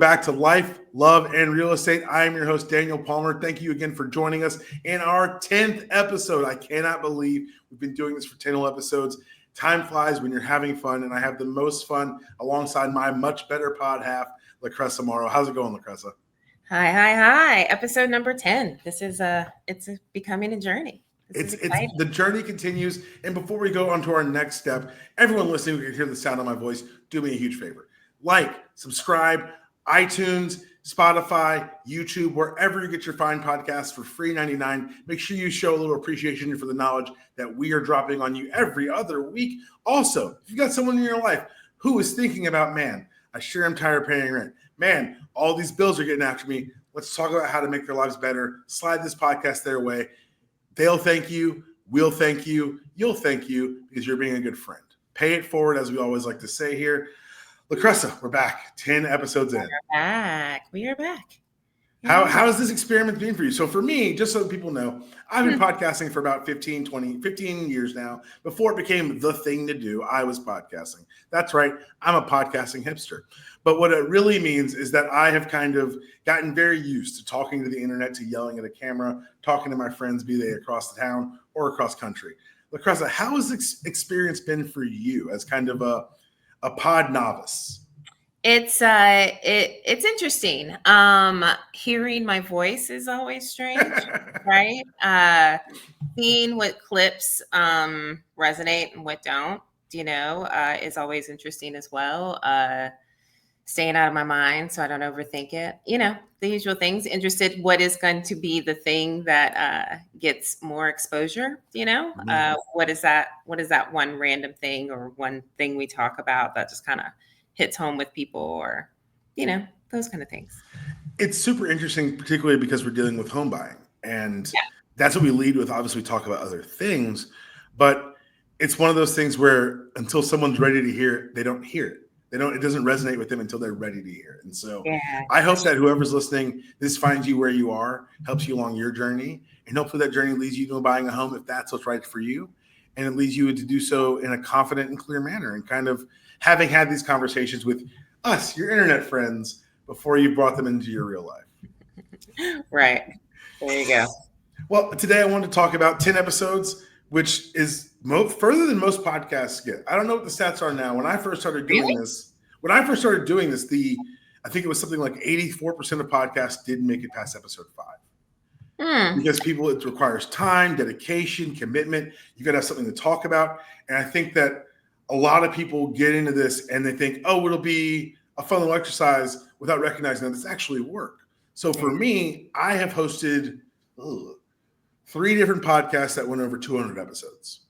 Back to Life, Love, and Real Estate. I am your host, Daniel Palmer. Thank you again for joining us in our 10th episode. I cannot believe we've been doing this for 10 episodes. Time flies when you're having fun, and I have the most fun alongside my much better pod half, LaCressa Morrow. How's it going, LaCressa? Hi. Episode number 10. This is it's becoming a journey. It's the journey continues. And before we go on to our next step, everyone listening who can hear the sound of my voice, do me a huge favor. Like, subscribe, iTunes, Spotify, YouTube, wherever you get your fine podcasts for free 99. Make sure you show a little appreciation for the knowledge that we are dropping on you every other week. Also, if you got someone in your life who is thinking about, man, I sure am tired of paying rent. Man, all these bills are getting after me. Let's talk about how to make their lives better. Slide this podcast their way. They'll thank you. We'll thank you. You'll thank you because you're being a good friend. Pay it forward, as we always like to say here. LaCressa, we're back. 10 episodes in. We are back. How has this experiment been for you? So for me, just so people know, I've been podcasting for about 15 years now. Before it became the thing to do, I was podcasting. That's right. I'm a podcasting hipster. But what it really means is that I have kind of gotten very used to talking to the internet, to yelling at a camera, talking to my friends, be they across the town or across country. LaCressa, how has this experience been for you as kind of a pod novice? It's interesting. Hearing my voice is always strange, right? Seeing what clips resonate and what don't, is always interesting as well. Staying out of my mind so I don't overthink it. The usual things. Interested what is going to be the thing that gets more exposure, What is that one random thing or one thing we talk about that just kind of hits home with people, or, those kind of things. It's super interesting, particularly because we're dealing with home buying. And that's what we lead with. Obviously, we talk about other things, but it's one of those things where until someone's ready to hear it, they don't hear it. It doesn't resonate with them until they're ready to hear it. And so I hope that whoever's listening, this finds you where you are, helps you along your journey, and hopefully that journey leads you to buying a home if that's what's right for you. And it leads you to do so in a confident and clear manner, and kind of having had these conversations with us, your internet friends, before you brought them into your real life. Right. There you go. Well, today I wanted to talk about 10 episodes, which is further than most podcasts get. I don't know what the stats are now. When I first started doing this, I think it was something like 84% of podcasts didn't make it past episode 5. Because it requires time, dedication, commitment. You got to have something to talk about. And I think that a lot of people get into this and they think, oh, it'll be a fun little exercise, without recognizing that it's actually work. So for me, I have hosted 3 different podcasts that went over 200 episodes.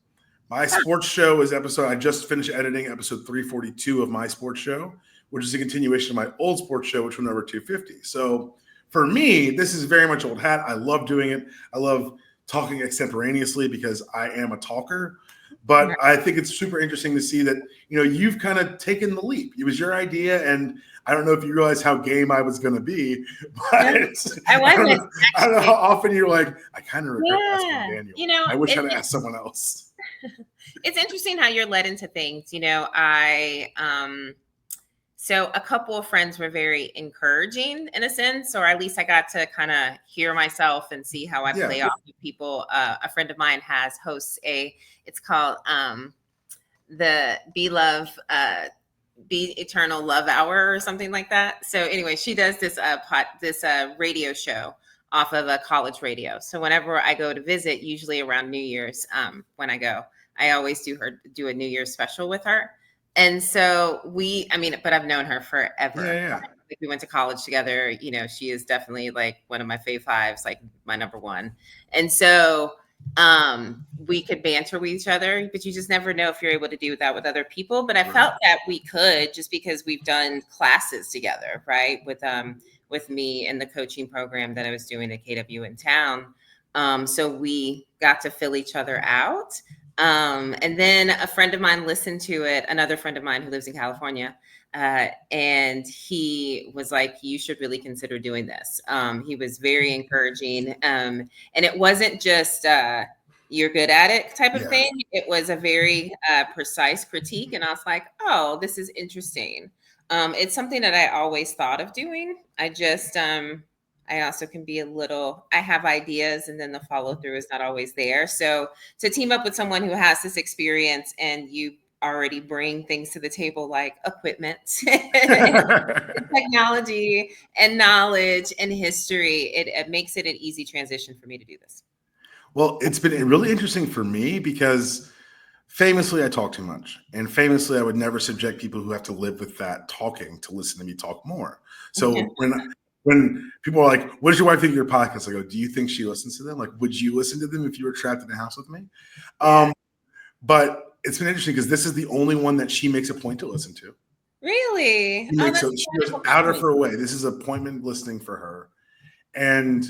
My sports show is I just finished editing episode 342 of my sports show, which is a continuation of my old sports show, which went over 250. So for me, this is very much old hat. I love doing it. I love talking extemporaneously because I am a talker. But I think it's super interesting to see that, you've kind of taken the leap. It was your idea, and I don't know if you realized how game I was going to be, but I don't know how often you're like, I kind of regret asking Daniel. I wish I'd asked someone else. It's interesting how you're led into things. So a couple of friends were very encouraging in a sense, or at least I got to kind of hear myself and see how I play off with people. A friend of mine hosts it's called the Be Eternal Love Hour or something like that. So anyway, she does this radio show off of a college radio. So whenever I go to visit, usually around New Year's, when I go, I always do a New Year's special with her. And so but I've known her forever. Yeah. We went to college together. She is definitely like one of my fave fives, like my number one. And so we could banter with each other, but you just never know if you're able to do that with other people. But I felt that we could, just because we've done classes together, right? With me and the coaching program that I was doing at KW in town. So we got to fill each other out. And then a friend of mine listened to it, another friend of mine who lives in California, and he was like, you should really consider doing this. He was very encouraging. And it wasn't just you're good at it type of thing. It was a very precise critique. And I was like, oh, this is interesting. It's something that I always thought of doing. I also can be I have ideas and then the follow through is not always there. So to team up with someone who has this experience and you already bring things to the table like equipment, technology and knowledge and history, it makes it an easy transition for me to do this. Well, it's been really interesting for me because famously I talk too much, and famously I would never subject people who have to live with that talking to listen to me talk more. So when people are like, what does your wife think of your podcast? I go, do you think she listens to them? Like, would you listen to them if you were trapped in a house with me? But it's been interesting because this is the only one that she makes a point to listen to. Really? She goes out of her way. This is appointment listening for her. And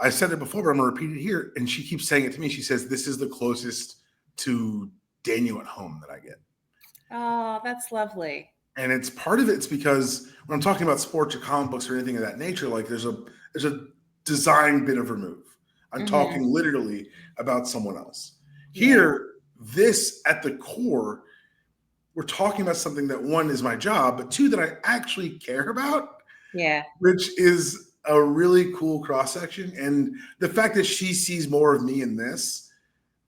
I said it before, but I'm going to repeat it here. And she keeps saying it to me. She says, this is the closest to Daniel at home that I get. Oh, that's lovely. And it's part of it's because when I'm talking about sports or comic books or anything of that nature, like there's a design bit of remove. I'm talking literally about someone else. Here, this at the core, we're talking about something that one is my job, but two that I actually care about. Yeah. Which is a really cool cross section. And the fact that she sees more of me in this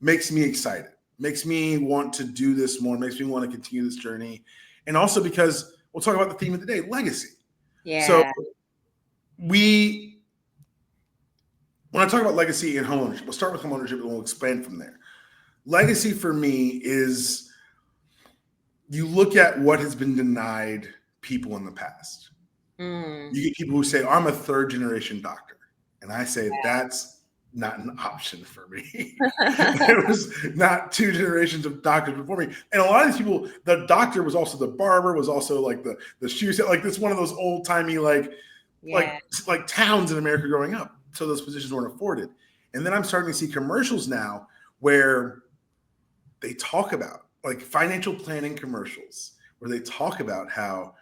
makes me excited, makes me want to do this more, makes me want to continue this journey. And also because we'll talk about the theme of the day, legacy. Yeah. So when I talk about legacy and homeownership, we'll start with homeownership and we'll expand from there. Legacy for me is you look at what has been denied people in the past. You get people who say, I'm a third generation doctor. And I say, that's not an option for me. There was not two generations of doctors before me. And a lot of these people, the doctor was also the barber, was also like the shoe set, like this one of those old timey, like towns in America growing up. So those positions weren't afforded. And then I'm starting to see commercials now where they talk about like financial planning commercials, where they talk about how,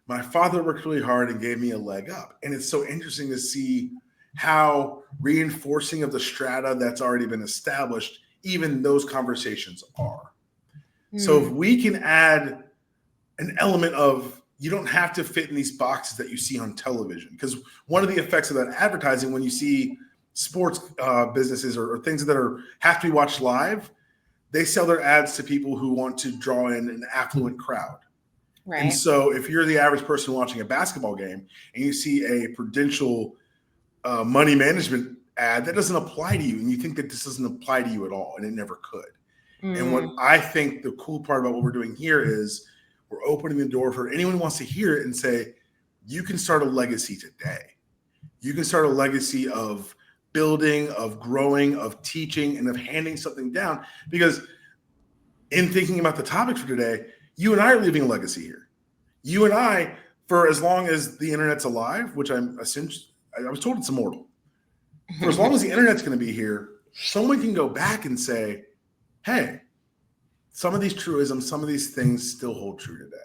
my father worked really hard and gave me a leg up. And it's so interesting to see how reinforcing of the strata that's already been established, even those conversations are. So if we can add an element of, you don't have to fit in these boxes that you see on television, because one of the effects of that advertising, when you see sports businesses or things that have to be watched live, they sell their ads to people who want to draw in an affluent crowd. Right. And so if you're the average person watching a basketball game and you see a Prudential money management ad, that doesn't apply to you, and you think that this doesn't apply to you at all, and it never could. And what I think the cool part about what we're doing here is we're opening the door for anyone who wants to hear it and say, you can start a legacy today. You can start a legacy of building, of growing, of teaching, and of handing something down. Because in thinking about the topic for today, you and I are leaving a legacy here. You and I, for as long as the internet's alive, which I was told it's immortal. For as long as the internet's going to be here, someone can go back and say, hey, some of these truisms, some of these things still hold true today.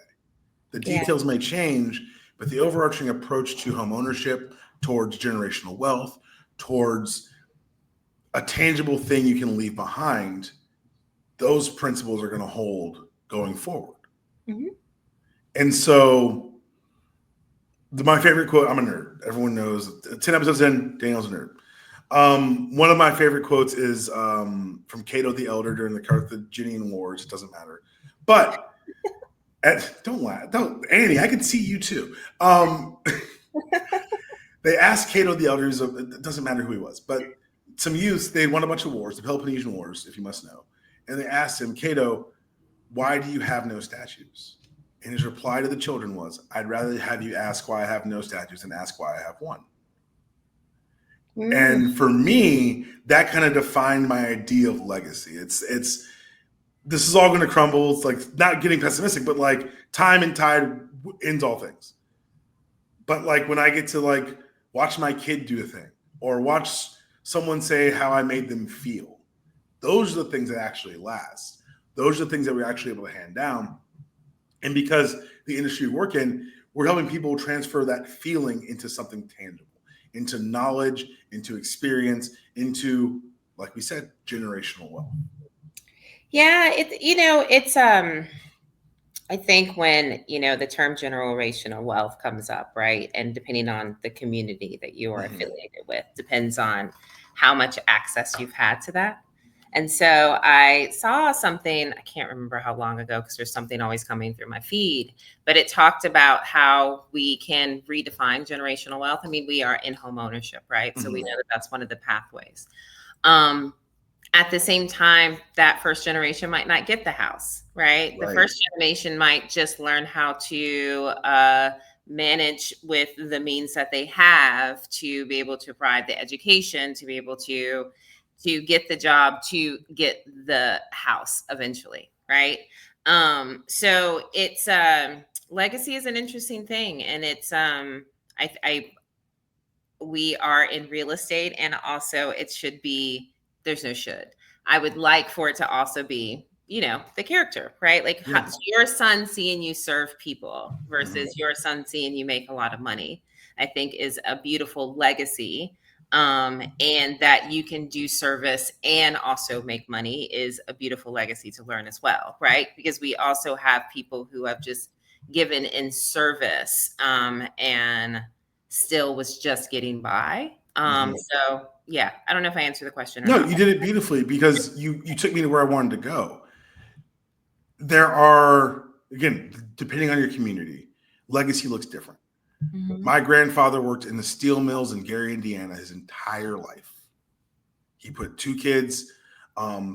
The details may change, but the overarching approach to home ownership, towards generational wealth, towards a tangible thing you can leave behind, those principles are going to hold going forward. And so my favorite quote, I'm a nerd. Everyone knows 10 episodes in, Daniel's a nerd. One of my favorite quotes is from Cato the Elder during the Carthaginian Wars. It doesn't matter. But don't laugh. Annie, I can see you too. They asked Cato the Elder, it doesn't matter who he was, but some youths, they won a bunch of wars, the Peloponnesian Wars, if you must know. And they asked him, Cato, why do you have no statues? And his reply to the children was, I'd rather have you ask why I have no statues than ask why I have one. And for me, that kind of defined my idea of legacy. It's this is all going to crumble. It's like not getting pessimistic, but like time and tide ends all things. But like when I get to like watch my kid do a thing or watch someone say how I made them feel, those are the things that actually last. Those are the things that we're actually able to hand down. And because the industry we work in, we're helping people transfer that feeling into something tangible, into knowledge, into experience, into, like we said, generational wealth. Yeah, I think when, the term generational wealth comes up, right? And depending on the community that you are affiliated with, depends on how much access you've had to that. And so I saw something, I can't remember how long ago, because there's something always coming through my feed, but it talked about how we can redefine generational wealth. I mean, we are in home ownership, right? So we know that that's one of the pathways. At the same time, that first generation might not get the house, right? The first generation might just learn how to manage with the means that they have to be able to provide the education, to be able to get the job, to get the house eventually, right? So it's legacy is an interesting thing, and it's I we are in real estate, and also it should be, there's no should. I would like for it to also be, the character, right? Like your son seeing you serve people versus your son seeing you make a lot of money, I think is a beautiful legacy. And that you can do service and also make money is a beautiful legacy to learn as well, right? Because we also have people who have just given in service, and still was just getting by. So yeah, I don't know if I answered the question or No, not. you did it beautifully, because you took me to where I wanted to go. There are, again, depending on your community, legacy looks different. My grandfather worked in the steel mills in Gary, Indiana his entire life. He put 2 kids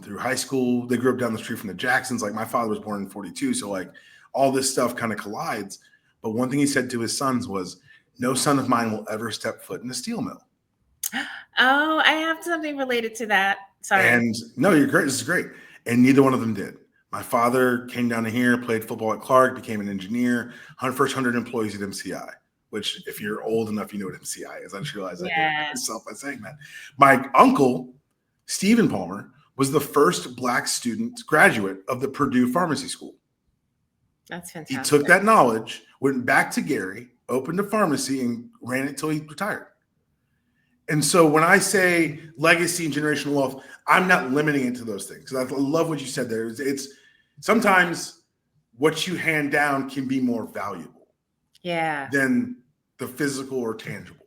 through high school. They grew up down the street from the Jacksons. Like, my father was born in 42. So like all this stuff kind of collides. But one thing he said to his sons was, no son of mine will ever step foot in a steel mill. Oh, I have something related to that. Sorry. And no, you're great. This is great. And neither one of them did. My father came down to here, played football at Clark, became an engineer, first 100 employees at MCI, which if you're old enough, you know what MCI is. I just realized I did myself by saying that. My uncle, Stephen Palmer, was the first Black student graduate of the Purdue Pharmacy School. That's fantastic. He took that knowledge, went back to Gary, opened a pharmacy, and ran it till he retired. And so when I say legacy and generational wealth, I'm not limiting it to those things. I love what you said there. It's sometimes what you hand down can be more valuable than the physical or tangible.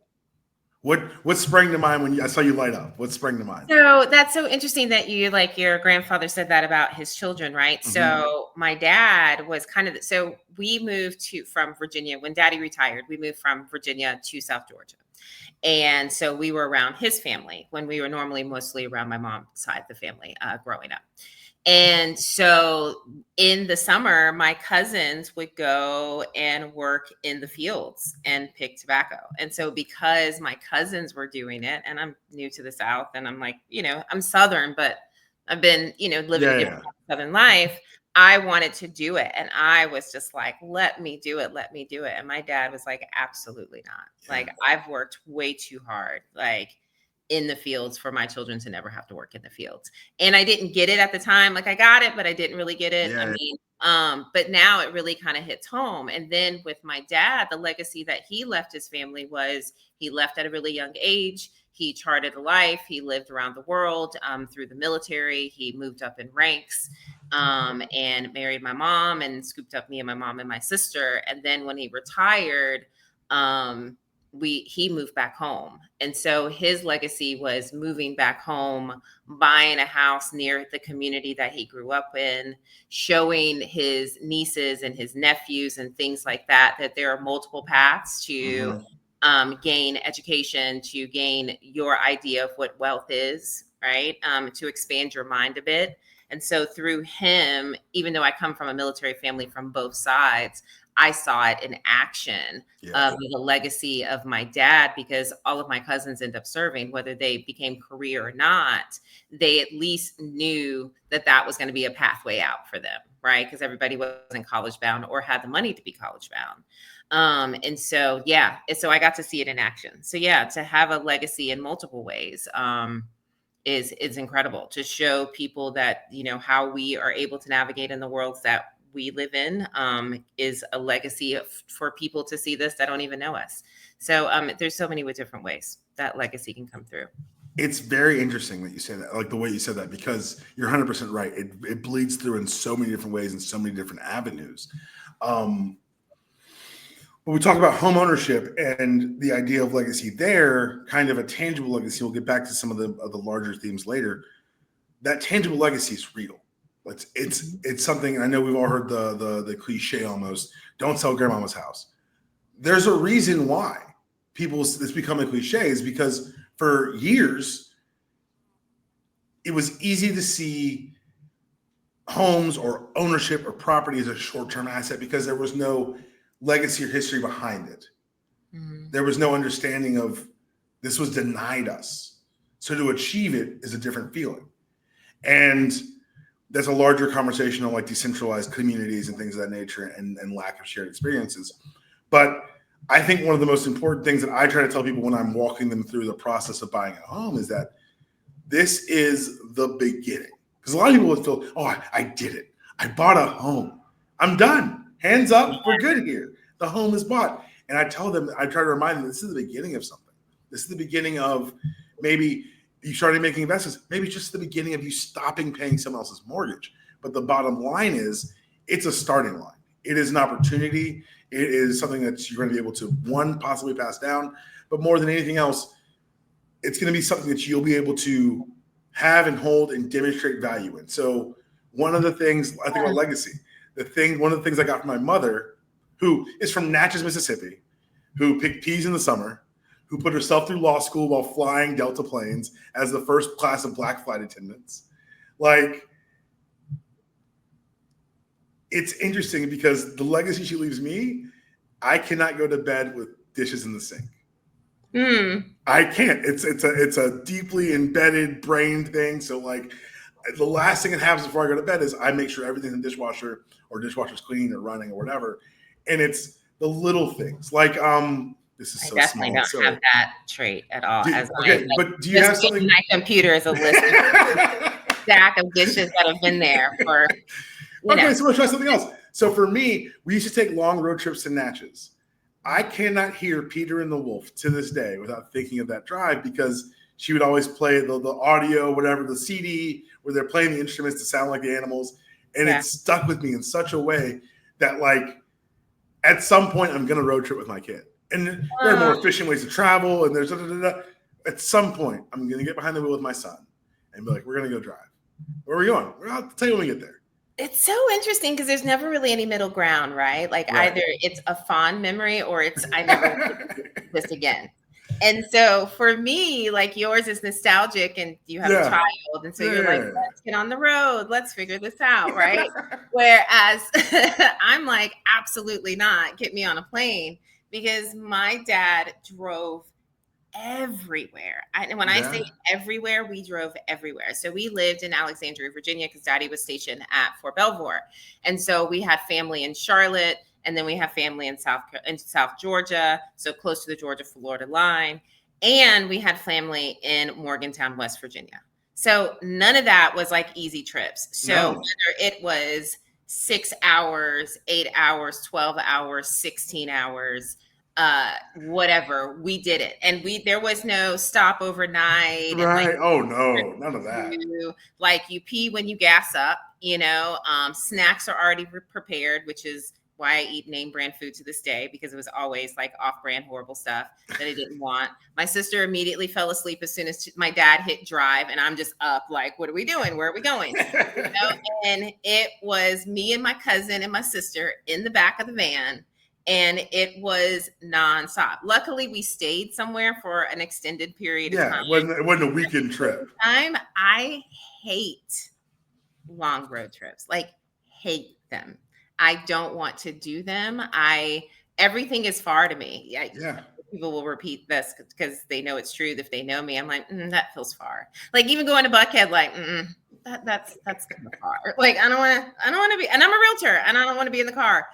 What sprang to mind when I saw you light up? What sprang to mind? So that's so interesting that your grandfather said that about his children, right? So my dad was kind of, so we moved from Virginia when Daddy retired. We moved from Virginia to South Georgia. And so we were around his family when we were normally mostly around my mom's side of the family growing up. And so in the summer, my cousins would go and work in the fields and pick tobacco. And so because my cousins were doing it, and I'm new to the South, and I'm like, I'm Southern, but I've been, living a different Southern life. I wanted to do it. And I was just like, let me do it. Let me do it. And my dad was like, absolutely not. Like, I've worked way too hard, like in the fields, for my children to never have to work in the fields. And I didn't get it at the time. Like, I got it, but I didn't really get it. But now it really kind of hits home. And then with my dad, the legacy that he left his family was he left at a really young age. He charted a life. He lived around the world through the military. He moved up in ranks and married my mom and scooped up me and my mom and my sister. And then when he retired, he moved back home. And so his legacy was moving back home, buying a house near the community that he grew up in, showing his nieces and his nephews and things like that, that there are multiple paths to gain education, to gain your idea of what wealth is, right? To expand your mind a bit. And so through him, even though I come from a military family from both sides, I saw it in action of the legacy of my dad, because all of my cousins end up serving, whether they became career or not, they at least knew that that was going to be a pathway out for them, right? Because everybody wasn't college bound or had the money to be college bound. And so, so I got to see it in action. So to have a legacy in multiple ways, is incredible, to show people that, how we are able to navigate in the worlds that we live in, is a legacy for people to see this that don't even know us. So there's so many different ways that legacy can come through. It's very interesting that you say that, like the way you said that, because you're 100% right. It bleeds through in so many different ways and so many different avenues. When we talk about home ownership and the idea of legacy there, kind of a tangible legacy, we'll get back to some of the larger themes later. That tangible legacy is real. It's something, and I know we've all heard the cliche almost, don't sell grandmama's house. There's a reason why it's become a cliche, is because for years, it was easy to see homes or ownership or property as a short-term asset because there was no legacy or history behind it. Mm-hmm. There was no understanding of this was denied us. So to achieve it is a different feeling. And that's a larger conversation on like decentralized communities and things of that nature and lack of shared experiences. But I think one of the most important things that I try to tell people when I'm walking them through the process of buying a home is that this is the beginning. Because a lot of people would feel, oh, I did it. I bought a home. I'm done. Hands up, we're good here. The home is bought. And I tell them, I try to remind them, this is the beginning of something. This is the beginning of maybe you started making investments. Maybe it's just the beginning of you stopping paying someone else's mortgage. But the bottom line is, it's a starting line. It is an opportunity. It is something that you're going to be able to, one, possibly pass down. But more than anything else, it's going to be something that you'll be able to have and hold and demonstrate value in. So one of the things I think about legacy, one of the things I got from my mother, who is from Natchez, Mississippi, who picked peas in the summer, who put herself through law school while flying Delta planes as the first class of black flight attendants. Like, it's interesting because the legacy she leaves me, I cannot go to bed with dishes in the sink. I can't. It's a deeply embedded brain thing. So like, the last thing that happens before I go to bed is I make sure everything's in the dishwasher or dishwasher's clean or running or whatever. And it's the little things like this is so small. I definitely don't have that trait at all. But do you have something? My computer is a list of stack of dishes that have been there for. Okay, so let's try something else. So for me, we used to take long road trips to Natchez. I cannot hear Peter and the Wolf to this day without thinking of that drive, because she would always play the audio, whatever, the CD where they're playing the instruments to sound like the animals. And it stuck with me in such a way that, like, at some point I'm going to road trip with my kid. And there are more efficient ways to travel. And there's at some point I'm going to get behind the wheel with my son and be like, we're going to go drive. Where are we going? I'll tell you when we get there. It's so interesting because there's never really any middle ground, right? Like either it's a fond memory or it's I never do this again. And so for me, like, yours is nostalgic and you have a child. And so you're like, let's get on the road. Let's figure this out, right? Whereas I'm like, absolutely not. Get me on a plane, because my dad drove everywhere. When I say everywhere, we drove everywhere. So we lived in Alexandria, Virginia, because Daddy was stationed at Fort Belvoir. And so we had family in Charlotte, and then we have family in South Georgia, so close to the Georgia-Florida line. And we had family in Morgantown, West Virginia. So none of that was like easy trips. So whether it was 6 hours, 8 hours, 12 hours, 16 hours, whatever, we did it. And there was no stop overnight. Right. And oh no, none of that. Like, you pee when you gas up, snacks are already prepared, which is why I eat name brand food to this day, because it was always like off-brand horrible stuff that I didn't want. My sister immediately fell asleep as soon as my dad hit drive, and I'm just up like, what are we doing? Where are we going? And it was me and my cousin and my sister in the back of the van, and it was nonstop. Luckily, we stayed somewhere for an extended period of time. It wasn't a weekend trip. I hate long road trips, like hate them. I don't want to do them. Everything is far to me. People will repeat this because they know it's true. If they know me, I'm like, that feels far. Like, even going to Buckhead, like, that's kind of far. Like, I don't want to be, and I'm a realtor and I don't want to be in the car.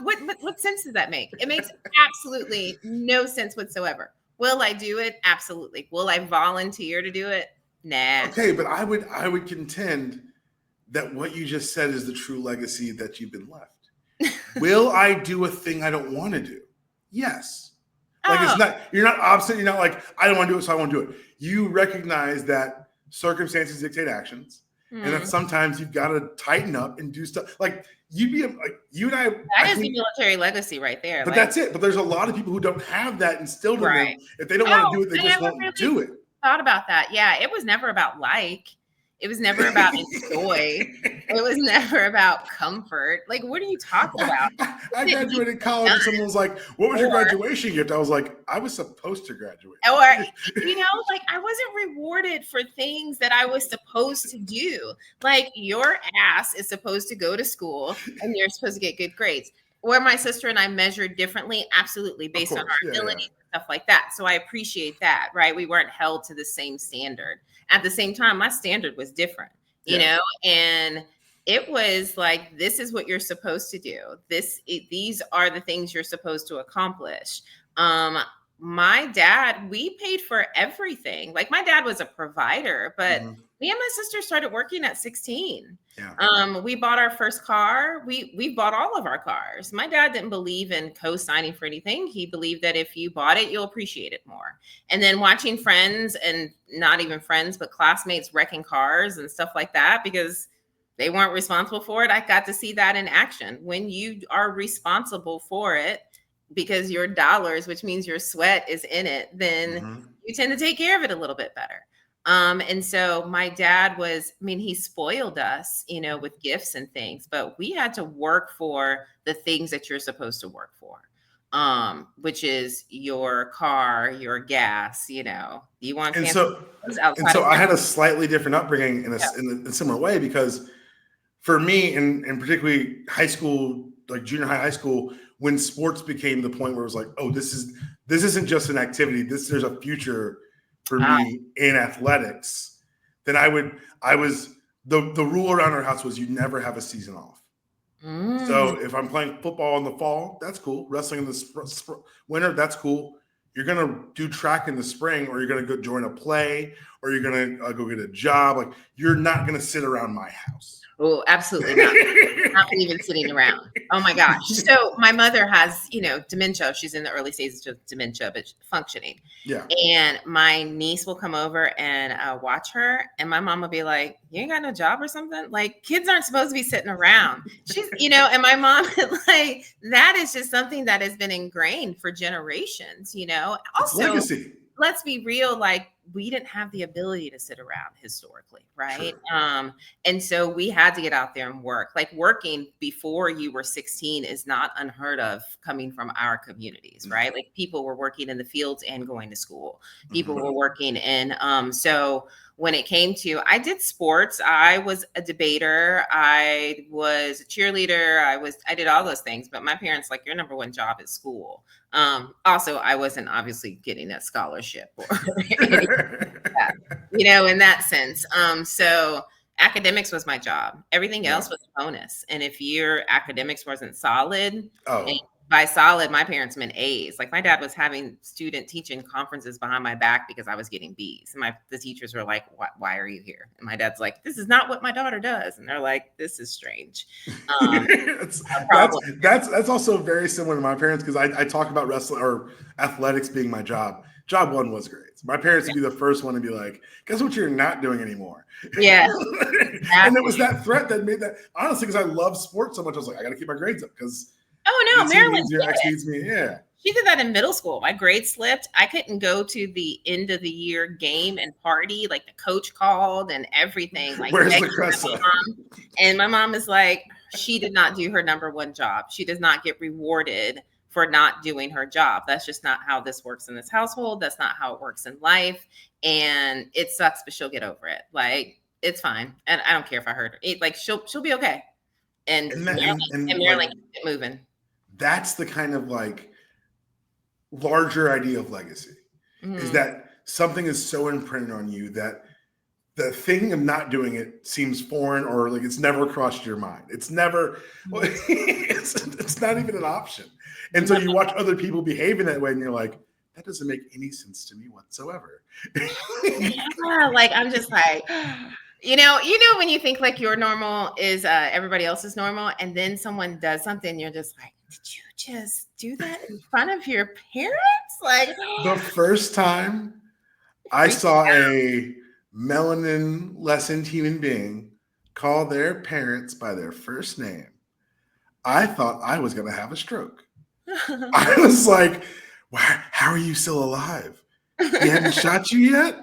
What sense does that make? It makes absolutely no sense whatsoever. Will I do it? Absolutely. Will I volunteer to do it? Nah. Okay, but I would contend that what you just said is the true legacy that you've been left. Will I do a thing I don't want to do? Yes. Like, you're not obstinate. You're not like, I don't want to do it, so I won't do it. You recognize that circumstances dictate actions. And that sometimes you've got to tighten up and do stuff. Like you and I. That is the military legacy right there. But that's it. But there's a lot of people who don't have that instilled in them. If they don't want to do it, they just won't do it. Thought about that. Yeah, it was never about it was never about enjoy. It was never about comfort. Like, what are you talking about? I graduated college and someone was like, what was your graduation gift? I was like, I was supposed to graduate. Or, like I wasn't rewarded for things that I was supposed to do. Like, your ass is supposed to go to school and you're supposed to get good grades. Where my sister and I measured differently, absolutely, based on our abilities and stuff like that. So I appreciate that, right? We weren't held to the same standard. At the same time, my standard was different, you know, and it was like, this is what you're supposed to do. These are the things you're supposed to accomplish. My dad, we paid for everything. Like, my dad was a provider, but me and my sister started working at 16. Yeah. We bought our first car. We bought all of our cars. My dad didn't believe in co-signing for anything. He believed that if you bought it, you'll appreciate it more. And then watching friends, and not even friends, but classmates wrecking cars and stuff like that because they weren't responsible for it. I got to see that in action. When you are responsible for it, because your dollars, which means your sweat, is in it, then you tend to take care of it a little bit better. And so my dad he spoiled us, with gifts and things, but we had to work for the things that you're supposed to work for, which is your car, your gas, you want. And so I had a slightly different upbringing in a similar way, because for me, and particularly high school, like junior high school, when sports became the point where it was like, oh, this isn't just an activity. There's a future for me in athletics. Then the rule around our house was you never have a season off. So if I'm playing football in the fall, that's cool. Wrestling in the winter, that's cool. You're going to do track in the spring, or you're going to go join a play, or you're going to go get a job. Like, you're not going to sit around my house. Oh, absolutely not. Not even sitting around. Oh my gosh. So my mother has, dementia. She's in the early stages of dementia, but functioning. Yeah. And my niece will come over and watch her, and my mom will be like, "You ain't got no job or something? Like, kids aren't supposed to be sitting around." She's, and my mom, like, that is just something that has been ingrained for generations. Also, legacy. Let's be real. Like, we didn't have the ability to sit around historically, right? And so we had to get out there and work. Like, working before you were 16 is not unheard of coming from our communities, right? Like, people were working in the fields and going to school. People were working in, so when it came to, I did sports. I was a debater. I was a cheerleader. I did all those things, but my parents, like, your number one job is school. Also, I wasn't obviously getting a scholarship or anything like that, in that sense. So academics was my job. Everything else was a bonus. And if your academics wasn't solid, and by solid, my parents meant A's. Like, my dad was having student teaching conferences behind my back because I was getting B's. And the teachers were like, why are you here? And my dad's like, this is not what my daughter does. And they're like, this is strange. That's also very similar to my parents, because I talk about wrestling or athletics being my job. Job one was great. My parents would be the first one to be like, guess what you're not doing anymore? Yeah. And it was that threat that made that, honestly, because I love sports so much. I was like, I got to keep my grades up, because Marilyn needs me. Yeah. She did that in middle school. My grade slipped. I couldn't go to the end of the year game and party. Like, the coach called and everything. Like, where's LaCressa? And my mom is like, she did not do her number one job. She does not get rewarded for not doing her job. That's just not how this works in this household. That's not how it works in life. And it sucks, but she'll get over it. Like, it's fine. And I don't care if I hurt her. Like, she'll be okay. And Marilyn keeps it moving. That's the kind of, like, larger idea of legacy, is that something is so imprinted on you that the thing of not doing it seems foreign, or like it's never crossed your mind. It's never, it's not even an option. And so you watch other people behave in that way, and you're like, that doesn't make any sense to me whatsoever. Like, I'm just like, when you think like your normal is everybody else's normal, and then someone does something, you're just like, did you just do that in front of your parents? Like, the first time I saw a melanin lessened human being call their parents by their first name, I thought I was going to have a stroke. I was like, how are you still alive? He hadn't shot you yet?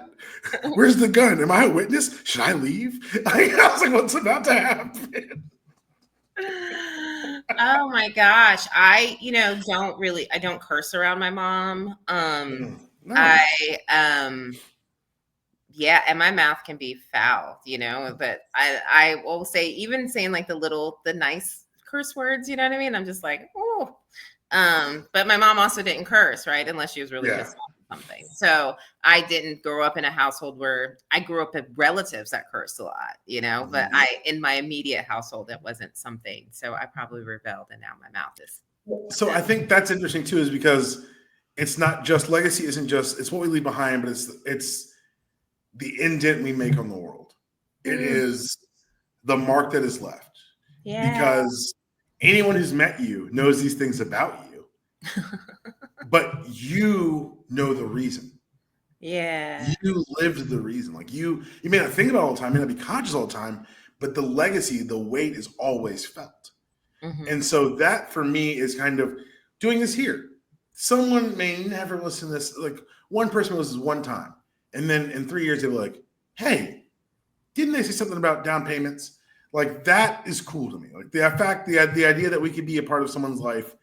Where's the gun? Am I a witness? Should I leave? I was like, what's about to happen? Oh my gosh. I don't curse around my mom. No. Yeah, and my mouth can be foul, but I will say, even saying like the nice curse words, you know what I mean? I'm just like, oh. But my mom also didn't curse, right? Unless she was really pissed off at something. So I didn't grow up in a household where I grew up with relatives that cursed a lot, but in my immediate household, that wasn't something. So I probably rebelled, and now my mouth is. So I think that's interesting too, is because it's not just legacy, it's what we leave behind, but it's the indent we make on the world. It is the mark that is left. Yeah. Because anyone who's met you knows these things about you, but you know the reason. Yeah. You lived the reason. Like you may not think about it all the time, you may not be conscious all the time, but the legacy, the weight is always felt. Mm-hmm. And so that for me is kind of doing this here. Someone may never listen to this. Like one person listens one time. And then in 3 years, they were like, hey, didn't they say something about down payments? Like that is cool to me. Like the idea that we could be a part of someone's life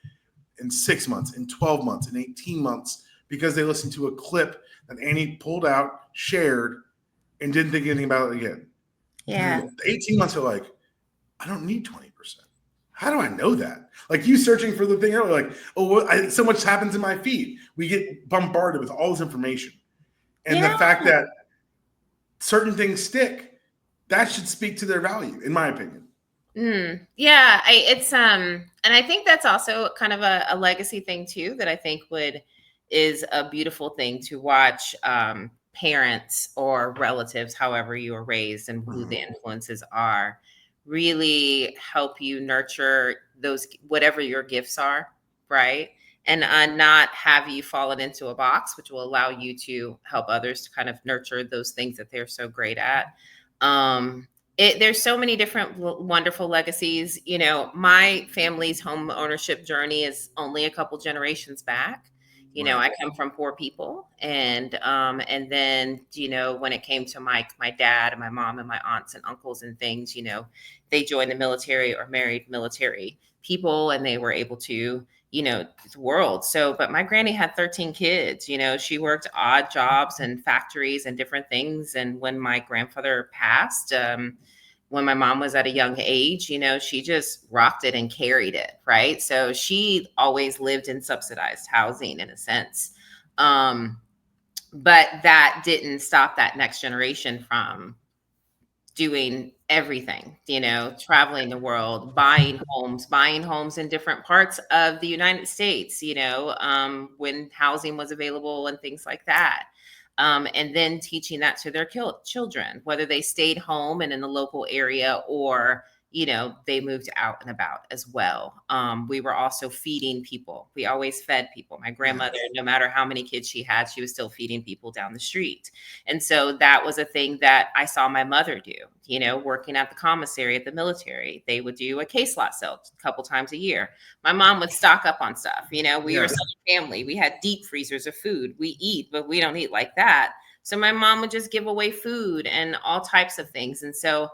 in 6 months, in 12 months, in 18 months, because they listened to a clip that Annie pulled out, shared, and didn't think anything about it again. Yeah. 18 months are like, I don't need 20%. How do I know that? Like you searching for the thing earlier, like, so much happens in my feed. We get bombarded with all this information. And the fact that certain things stick, that should speak to their value, in my opinion. Yeah, and I think that's also kind of a legacy thing too, that I think is a beautiful thing to watch parents or relatives, however you were raised and who the influences are, really help you nurture those, whatever your gifts are, right? And not have you fallen into a box, which will allow you to help others to kind of nurture those things that they're so great at. There's so many different wonderful legacies. My family's home ownership journey is only a couple generations back. I come from poor people, and then when it came to my dad and my mom and my aunts and uncles and things, they joined the military or married military people, and they were able to the world. So, but my granny had 13 kids, she worked odd jobs and factories and different things. And when my grandfather passed, when my mom was at a young age, she just rocked it and carried it. Right. So she always lived in subsidized housing in a sense. But that didn't stop that next generation from doing everything, traveling the world, buying homes in different parts of the United States, when housing was available and things like that. And then teaching that to their children, whether they stayed home and in the local area or they moved out and about as well. We were also feeding people. We always fed people. My grandmother, no matter how many kids she had, she was still feeding people down the street. And so that was a thing that I saw my mother do, working at the commissary at the military. They would do a case lot sale a couple times a year. My mom would stock up on stuff. We were such a family. We had deep freezers of food. We eat, but we don't eat like that. So my mom would just give away food and all types of things. And so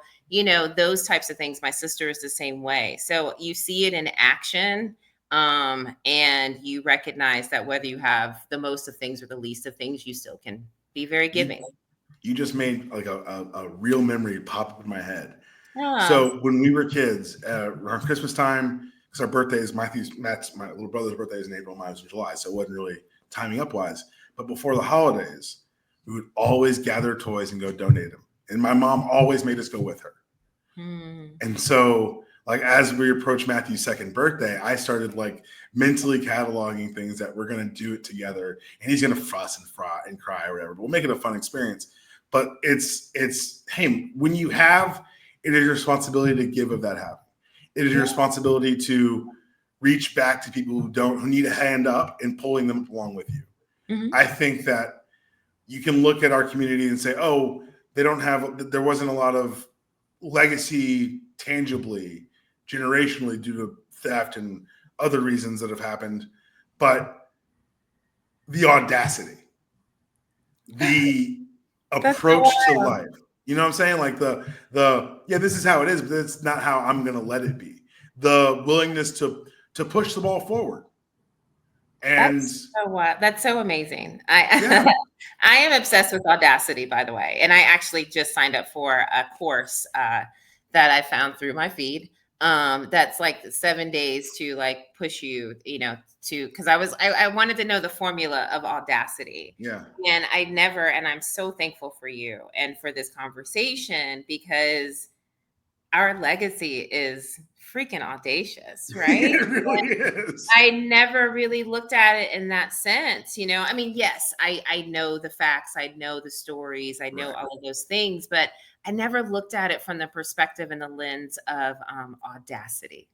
those types of things. My sister is the same way. So you see it in action, and you recognize that whether you have the most of things or the least of things, you still can be very giving. You just made like a real memory pop up in my head. So when we were kids, around Christmas time, because our birthday is Matt's, my little brother's birthday is in April, mine was in July, so it wasn't really timing up wise. But before the holidays, we would always gather toys and go donate them. And my mom always made us go with her. And so, like, as we approach Matthew's second birthday, I started like mentally cataloging things that we're going to do it together, and he's going to fuss and cry or whatever. But we'll make it a fun experience. But it's hey, when you have, it is your responsibility to give of that habit. It is your responsibility to reach back to people who need a hand up and pulling them along with you. I think that you can look at our community and say, oh, there wasn't a lot of legacy tangibly, generationally due to theft and other reasons that have happened, but the audacity, the approach to life. You know what I'm saying? Like this is how it is, but it's not how I'm going to let it be. The willingness to push the ball forward. And that's so amazing. I am obsessed with audacity, by the way. And I actually just signed up for a course that I found through my feed. That's like 7 days to like push you, because I wanted to know the formula of audacity. Yeah. And I'm so thankful for you and for this conversation, because our legacy is freaking audacious, right? It really is. I never really looked at it in that sense. I mean, yes, I know the facts, I know the stories, I know all of those things, but I never looked at it from the perspective and the lens of audacity.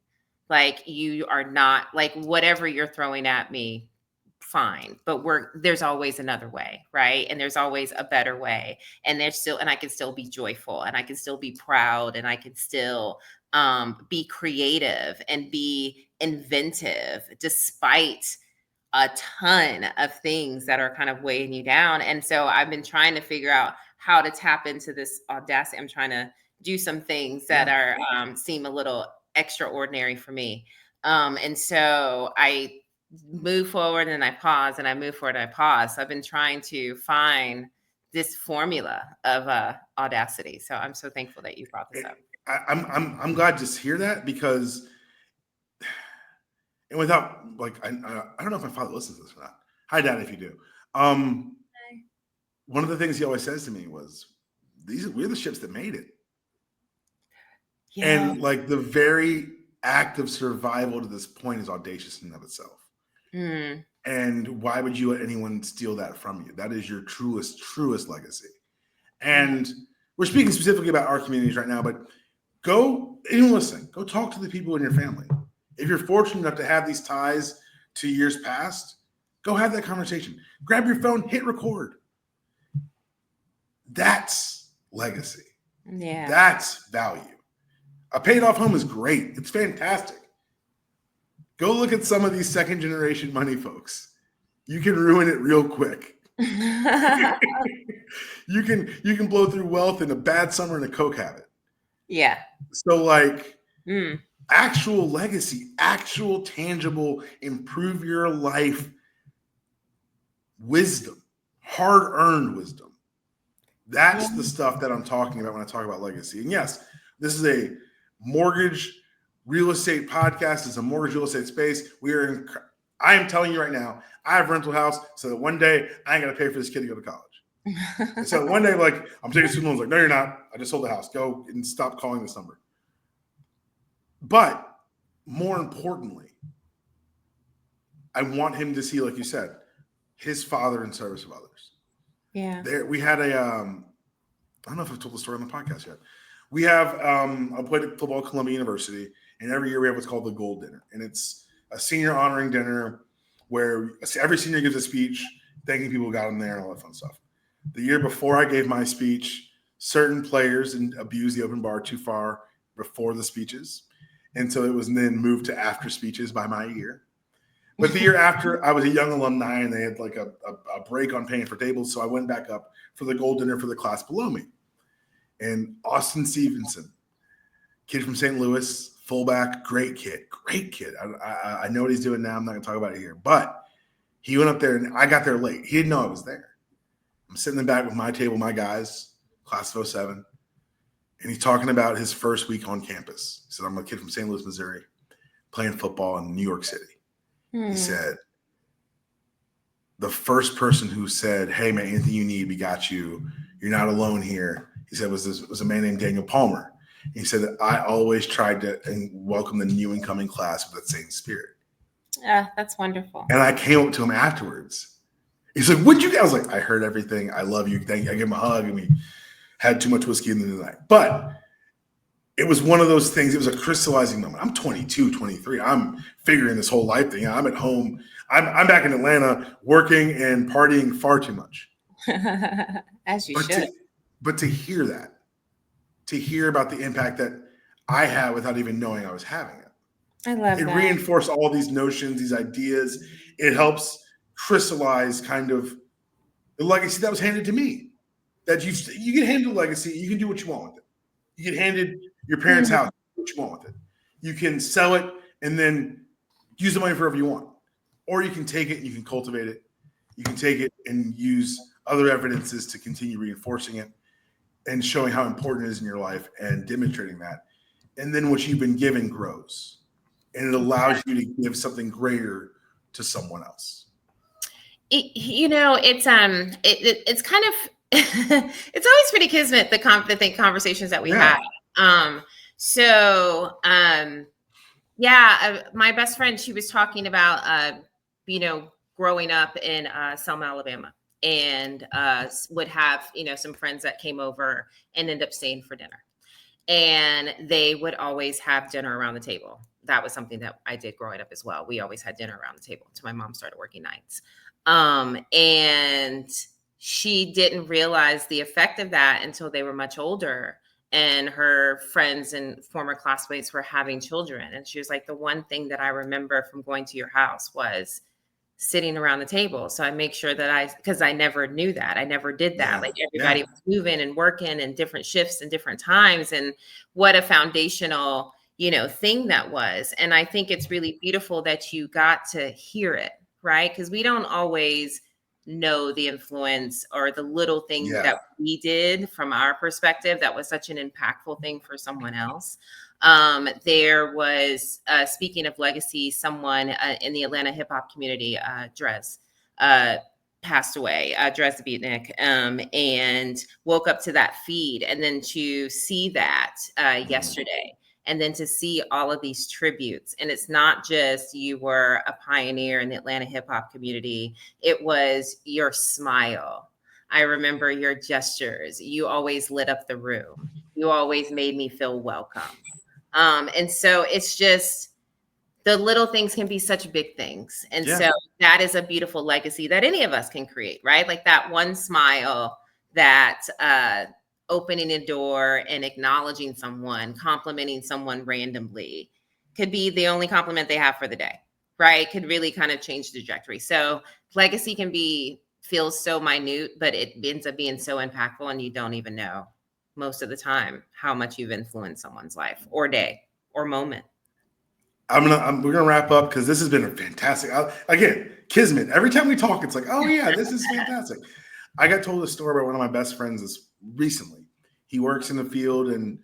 Like, you are not, like, whatever you're throwing at me, fine, but there's always another way, right? And there's always a better way, and I can still be joyful, and I can still be proud, and I can still be creative and be inventive despite a ton of things that are kind of weighing you down. And so I've been trying to figure out how to tap into this audacity. I'm trying to do some things that are seem a little extraordinary for me. And so I move forward and I pause, and I move forward and I pause. So I've been trying to find this formula of audacity. So I'm so thankful that you brought this up. I'm glad to hear that, because, and without, like, I don't know if my father listens to this or not. Hi, Dad, if you do. One of the things he always says to me was, we're the ships that made it. Yeah. And like, the very act of survival to this point is audacious in and of itself. And why would you let anyone steal that from you? That is your truest legacy. And we're speaking specifically about our communities right now, but go talk to the people in your family. If you're fortunate enough to have these ties to years past, go have that conversation. Grab your phone, hit record. That's legacy. Yeah. That's value. A paid off home is great. It's fantastic. Go look at some of these second generation money folks. You can ruin it real quick. You can blow through wealth in a bad summer and a coke habit. Yeah. So like actual legacy, actual tangible, improve your life wisdom, hard-earned wisdom. That's the stuff that I'm talking about when I talk about legacy. And yes, this is a mortgage real estate podcast. It's a mortgage real estate space. I am telling you right now, I have a rental house so that one day I ain't going to pay for this kid to go to college. And so one day, like, I'm taking student loans. Like, no, you're not. I just sold the house. Go and stop calling this number. But more importantly, I want him to see, like you said, his father in service of others. Yeah. We had I don't know if I've told the story on the podcast yet. We have, I played at football at Columbia University, and every year we have what's called the Gold Dinner. And it's a senior honoring dinner where every senior gives a speech, thanking people who got them there and all that fun stuff. The year before I gave my speech, certain players abused the open bar too far before the speeches. And so it was then moved to after speeches by my year. But the year after, I was a young alumni, and they had like a break on paying for tables. So I went back up for the Gold Dinner for the class below me. And Austin Stevenson, kid from St. Louis, fullback, great kid. I know what he's doing now. I'm not going to talk about it here. But he went up there, and I got there late. He didn't know I was there. I'm sitting in the back with my table, my guys, class of 07. And he's talking about his first week on campus. He said, I'm a kid from St. Louis, Missouri, playing football in New York City. He said, the first person who said, hey, man, anything you need, we got you. You're not alone here. He said, was a man named Daniel Palmer. He said that I always tried to welcome the new incoming class with that same spirit. That's wonderful. And I came up to him afterwards. He's like, what'd you get? I was like, I heard everything. I love you. Thank you. I gave him a hug, and we had too much whiskey in the night. But it was one of those things. It was a crystallizing moment. I'm 22, 23. I'm figuring this whole life thing out. I'm at home. I'm back in Atlanta working and partying far too much. As you should. But to hear that, to hear about the impact that I had without even knowing I was having it. I love it that. reinforced all these notions, these ideas. It helps crystallize kind of the legacy that was handed to me. That you get handed a legacy, you can do what you want with it. You get handed your parents' house, what you want with it. You can sell it and then use the money for whatever you want. Or you can take it and you can cultivate it. You can take it and use other evidences to continue reinforcing it and showing how important it is in your life and demonstrating that. And then what you've been given grows. And it allows you to give something greater to someone else. It's kind of it's always pretty kismet, the conversations that we have. My best friend, she was talking about growing up in Selma, Alabama, and would have some friends that came over and ended up staying for dinner, and they would always have dinner around the table. That was something that I did growing up as well. We always had dinner around the table until my mom started working nights. And she didn't realize the effect of that until they were much older, and her friends and former classmates were having children. And she was like, the one thing that I remember from going to your house was sitting around the table. So I make sure that because I never knew that. I never did that. Like everybody was moving and working and different shifts and different times. And what a foundational, thing that was. And I think it's really beautiful that you got to hear it, right? Because we don't always know the influence or the little thing that we did from our perspective that was such an impactful thing for someone else. There was, speaking of legacy, someone in the Atlanta hip hop community, Drez, passed away, Drez the Beatnik, and woke up to that feed. And then to see that yesterday, and then to see all of these tributes. And it's not just you were a pioneer in the Atlanta hip hop community. It was your smile. I remember your gestures. You always lit up the room. You always made me feel welcome. And so it's just, the little things can be such big things. And so that is a beautiful legacy that any of us can create, right? Like that one smile, that opening a door and acknowledging someone, complimenting someone randomly could be the only compliment they have for the day, right? Could really kind of change the trajectory. So legacy can feel so minute, but it ends up being so impactful, and you don't even know most of the time how much you've influenced someone's life or day or moment. We're gonna wrap up because this has been a fantastic. Again, kismet. Every time we talk, it's like, oh yeah, this is fantastic. I got told a story by one of my best friends recently. He works in the field, and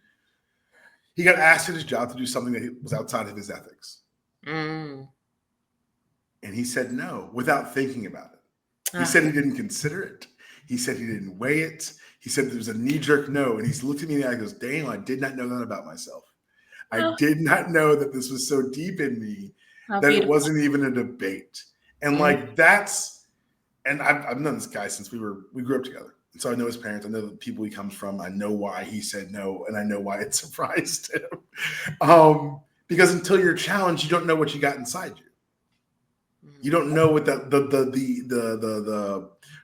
he got asked at his job to do something that was outside of his ethics. And he said no without thinking about it. He said he didn't consider it. He said he didn't weigh it. He said there was a knee-jerk no. And he's looked at me and I goes, Daniel, I did not know that about myself. I did not know that this was so deep in me that it wasn't even a debate. And like and I've known this guy since we grew up together. And so I know his parents. I know the people he comes from. I know why he said no, and I know why it surprised him. Because until you're challenged, you don't know what you got inside you. You don't know what the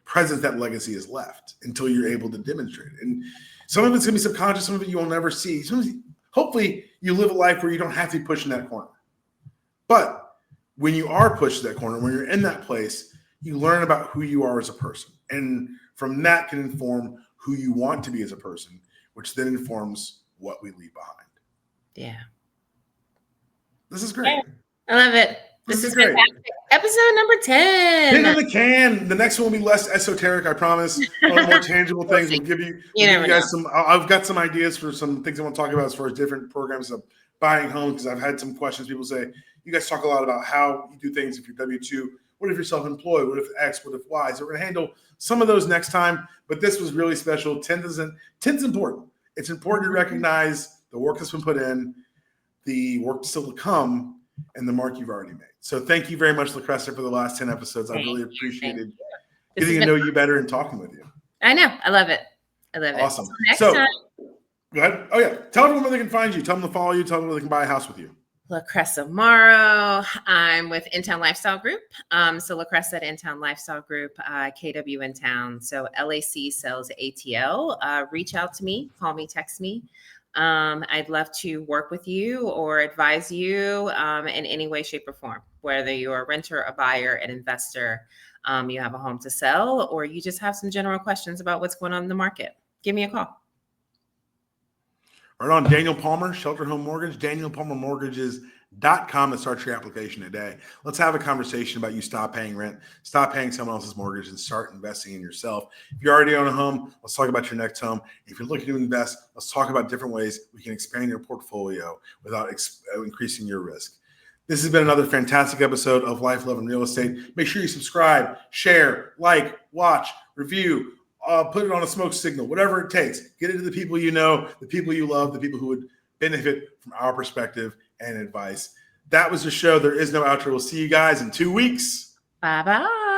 presence that legacy is left until you're able to demonstrate it. And some of it's gonna be subconscious. Some of it you will never see. Hopefully, you live a life where you don't have to be pushed in that corner. But when you are pushed to that corner, when you're in that place, you learn about who you are as a person. And from that can inform who you want to be as a person, which then informs what we leave behind. Yeah. This is great. I love it. This is great. Episode number 10. 10 in the can. The next one will be less esoteric, I promise. More tangible things. We'll give you guys some. I've got some ideas for some things I want to talk about as far as different programs of buying homes, because I've had some questions. People say, you guys talk a lot about how you do things if you're W-2. What if you're self-employed? What if X? What if Y? So we're going to handle some of those next time. But this was really special. 10's important. It's important to recognize the work that's been put in, the work still to come, and the mark you've already made. So thank you very much, LaCressa, for the last 10 episodes. I really appreciated getting to know you better and talking with you. I know. I love it. Awesome. Next time. Go ahead. Oh, yeah. Tell everyone where they can find you. Tell them to follow you. Tell them where they can buy a house with you. LaCressa Morrow. I'm with In-Town Lifestyle Group. So LaCressa at In-Town Lifestyle Group, KW In-Town. So LAC sells ATL. Reach out to me, call me, text me. I'd love to work with you or advise you in any way, shape, or form, whether you're a renter, a buyer, an investor, you have a home to sell, or you just have some general questions about what's going on in the market. Give me a call. Right on. Daniel Palmer, Shelter Home Mortgage, DanielPalmerMortgages.com to start your application today. Let's have a conversation about you stop paying rent, stop paying someone else's mortgage, and start investing in yourself. If you already own a home, let's talk about your next home. If you're looking to invest, let's talk about different ways we can expand your portfolio without increasing your risk. This has been another fantastic episode of Life, Love, and Real Estate. Make sure you subscribe, share, like, watch, review, put it on a smoke signal, whatever it takes. Get it to the people you know, the people you love, the people who would benefit from our perspective and advice. That was the show. There is no outro. We'll see you guys in 2 weeks. Bye-bye.